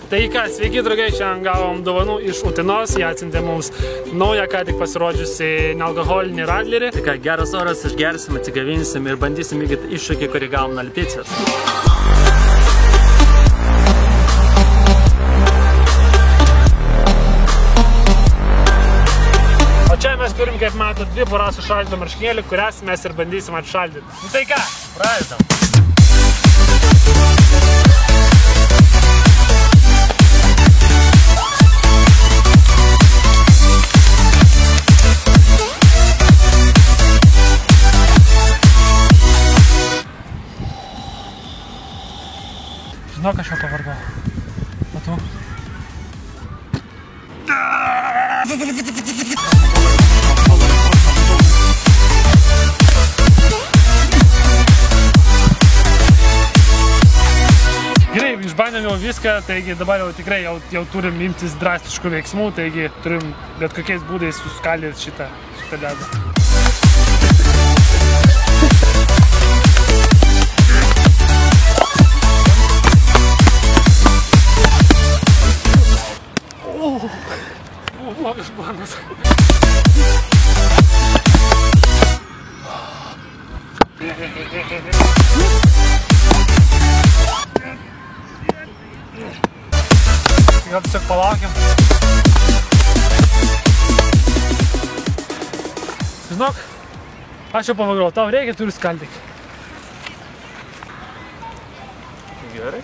Tai ką, sveiki draugai, šiandien gavom dovanų iš Utenos, jie atsiuntė mums naują, ką tik pasirodžiusi nealkoholinį radlerį. Tai ką, geras oras, išgersim, atsigavinsim ir bandysim vykdyti iššūkį, kurį gavom nuo Leticijos. O čia mes turim, kaip matot, 2 poras sušaldytų marškinėlių, kurias mes ir bandysim atšaldyti. Nu tai ką, pradedam. Žinok, aš jau pavargau. O tu? Gerai, išbandėm jau viską, taigi dabar jau tikrai jau turim imtis drastiškų veiksmų, taigi turim bet kokiais būdais suskaldyti šitą ledą. Blogas planas. Gal tiesiog palaukiam. Žinok, aš jau pavagrau, tau reikia, turiu skaldyk. Gerai.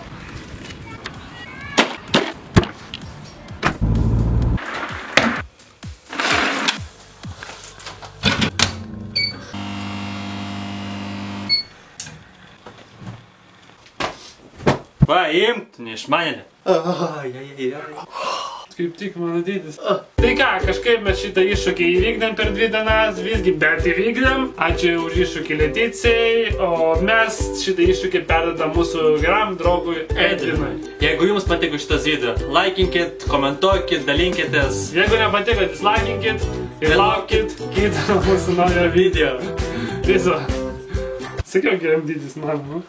Va, imk, neišmanėlė. Kaip tik mano dydis. Tai ką, kažkaip mes šitą iššūkį įvykdėm per 2 dienas, visgi bet įvykdėm. Ačiū už iššūkį Leticijai, o mes šitą iššūkį perdedam mūsų geram draugui Edvinui. Jeigu jums patiko šitas video, laikinkit, komentuokit, dalinkitės. Jeigu nepatiko, dislaikinkit ir laukit kito mūsų naujo video. Viso. Sakiau, geriam dydis man, nu?